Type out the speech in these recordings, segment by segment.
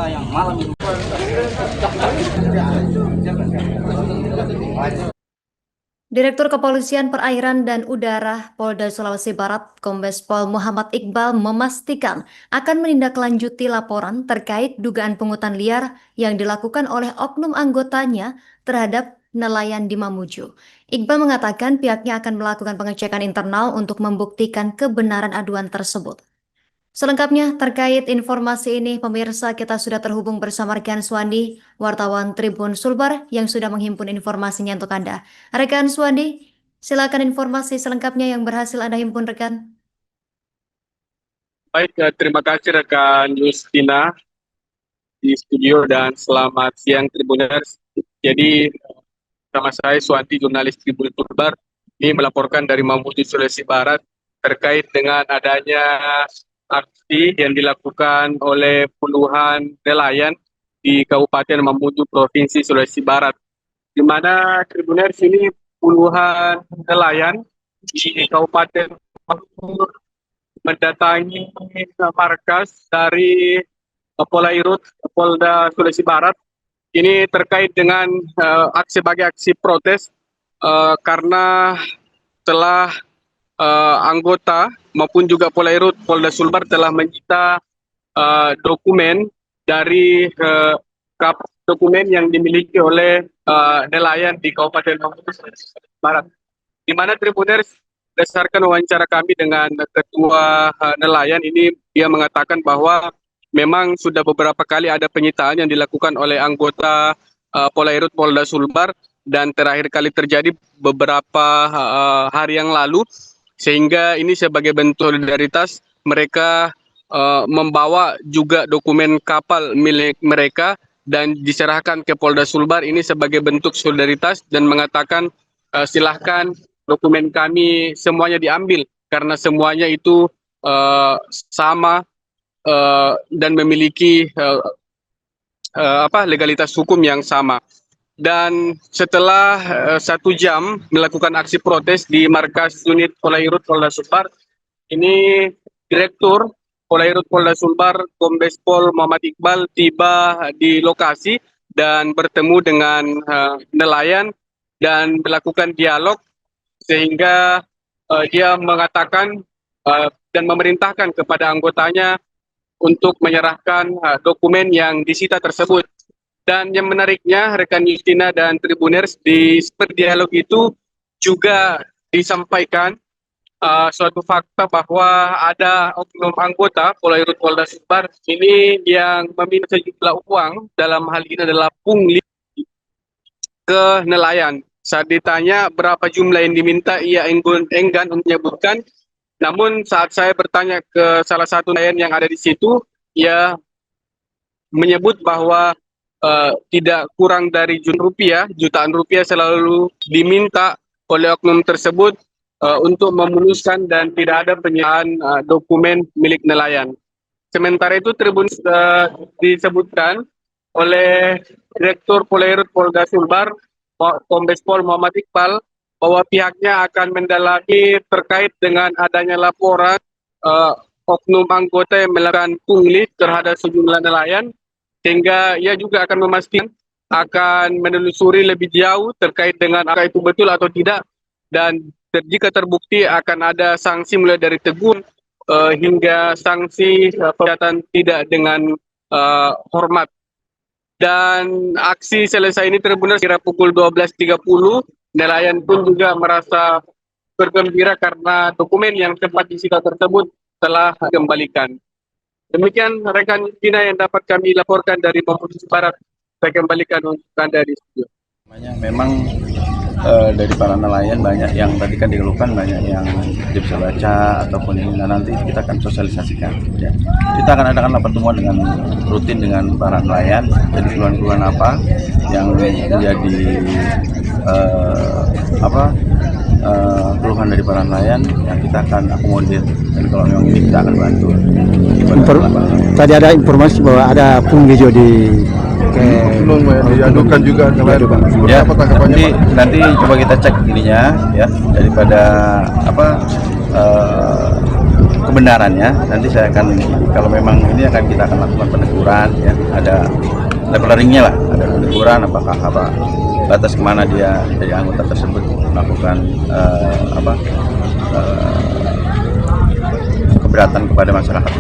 yang malam itu. Direktur Kepolisian Perairan dan Udara Polda Sulawesi Barat, Kombes Pol Muhammad Iqbal memastikan akan menindaklanjuti laporan terkait dugaan pungutan liar yang dilakukan oleh oknum anggotanya terhadap nelayan di Mamuju. Iqbal mengatakan pihaknya akan melakukan pengecekan internal untuk membuktikan kebenaran aduan tersebut. Selengkapnya terkait informasi ini, pemirsa, kita sudah terhubung bersama rekan Suwandi, wartawan Tribun Sulbar yang sudah menghimpun informasinya untuk Anda. Rekan Suwandi, silakan informasi selengkapnya yang berhasil Anda himpun, rekan. Baik, terima kasih rekan Justina di studio dan selamat siang Tribuners. Jadi sama saya Suwandi, jurnalis Tribun Sulbar, ini melaporkan dari Mamuju, Sulawesi Barat terkait dengan adanya aksi yang dilakukan oleh puluhan nelayan di Kabupaten Mamuju, Provinsi Sulawesi Barat, di mana Tribuners ini puluhan nelayan di Kabupaten Mamuju mendatangi markas dari Polairut Polda Sulawesi Barat. Ini terkait dengan aksi protes karena telah anggota maupun juga Polairut Polda Sulbar telah menyita dokumen dari dokumen yang dimiliki oleh nelayan di Kabupaten Mamuju Barat, di mana Tribuners berdasarkan wawancara kami dengan ketua nelayan ini, dia mengatakan bahwa memang sudah beberapa kali ada penyitaan yang dilakukan oleh anggota Polairut Polda Sulbar dan terakhir kali terjadi beberapa hari yang lalu, sehingga ini sebagai bentuk solidaritas mereka membawa juga dokumen kapal milik mereka dan diserahkan ke Polda Sulbar ini sebagai bentuk solidaritas dan mengatakan silahkan dokumen kami semuanya diambil karena semuanya itu sama dan memiliki legalitas hukum yang sama. Dan setelah 1 jam melakukan aksi protes di markas unit Polairut Polda Sulbar, ini Direktur Polairut Polda Sulbar, Kombes Pol Muhammad Iqbal tiba di lokasi dan bertemu dengan nelayan dan melakukan dialog, sehingga dia mengatakan dan memerintahkan kepada anggotanya untuk menyerahkan dokumen yang disita tersebut. Dan yang menariknya, rekan Justina dan Tribuners, di dialog itu juga disampaikan suatu fakta bahwa ada oknum anggota Polairut Polda Sulbar ini yang meminta sejumlah uang, dalam hal ini adalah pungli, ke nelayan. Saat ditanya berapa jumlah yang diminta, ia enggan untuk menyebutkan. Namun saat saya bertanya ke salah satu nelayan yang ada di situ, ia menyebut bahwa tidak kurang dari jutaan rupiah selalu diminta oleh oknum tersebut untuk memuluskan dan tidak ada penyitaan dokumen milik nelayan. Sementara itu Tribun disebutkan oleh Direktur Polairut Polda Sulbar, Kombes Pol Muhammad Iqbal, bahwa pihaknya akan mendalami terkait dengan adanya laporan oknum anggota yang melakukan pungli terhadap sejumlah nelayan, sehingga ia juga akan memastikan akan menelusuri lebih jauh terkait dengan apakah itu betul atau tidak, dan jika terbukti akan ada sanksi mulai dari teguran hingga sanksi pemecatan tidak dengan hormat. Dan aksi selesai ini Tribuners kira pukul 12.30, nelayan pun juga merasa bergembira karena dokumen yang sempat disita tersebut telah dikembalikan. Demikian rekan Justina yang dapat kami laporkan dari Mamuju Barat. Saya kembalikan untuk Anda di studio. Memang dari para nelayan banyak yang tadi kan dikeluhkan, banyak yang tidak bisa baca ataupun ini. Nah, nanti kita akan sosialisasikan. Ya. Kita akan adakan pertemuan dengan rutin dengan para nelayan. Jadi keluhan-keluhan apa yang menjadi keluhan dari para nelayan yang kita akan akomodir. Dan kalau memang ini kita akan bantu. Tadi ada informasi bahwa ada pungli di belum diadukan juga ya, apa tanggapannya Pak? nanti coba kita cek ininya ya, daripada kebenarannya. Nanti saya akan, kalau memang ini kita akan lakukan peneguran ya, ada leveling-nya lah, ada peneguran apakah batas kemana dia dari anggota tersebut melakukan keberatan kepada masyarakat.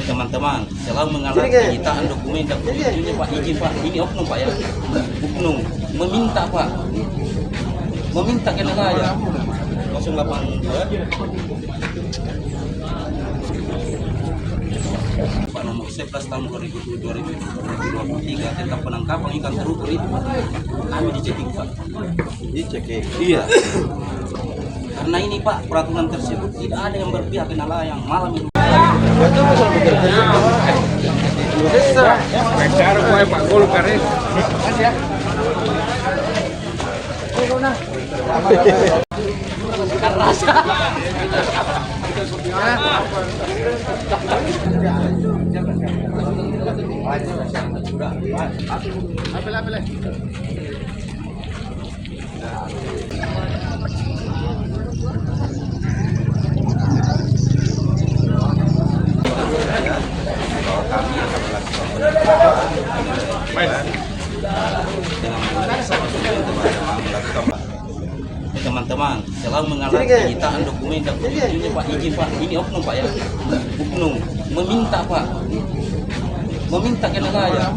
Teman-teman, selalu mengalami penyitaan dokumen ini Pak, izin Pak, ini oknum Pak ya, oknum meminta Pak, meminta ke nelayan 082 Pak nomor 11 tahun 2023 tentang penangkapan ikan terukir itu Pak, kami dicekik Pak. Dicekik. Iya. Karena ini Pak, peraturan tersebut tidak ada yang berpihak ke nelayan malam ini. Teman-teman, selalu mengalami penyitaan dokumen ini Pak, izin Pak, ini oknum Pak ya, oknum meminta Pak, meminta ke nelayan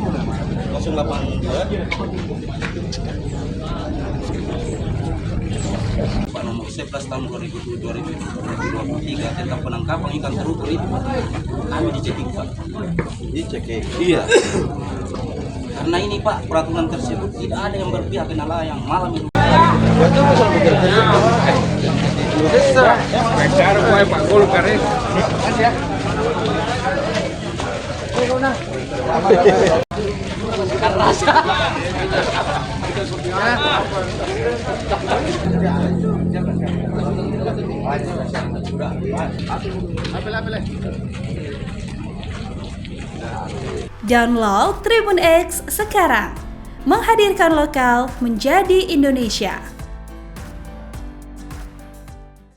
082 Pak nomor 11 tahun 2023 tentang penangkapan ikan terukir itu Pak, kami dicekik Pak. Dicekik. Iya. Karena ini Pak, peraturan tersebut tidak ada yang berpihak ke nelayan malam ini. Download Tribun X sekarang, menghadirkan lokal menjadi Indonesia.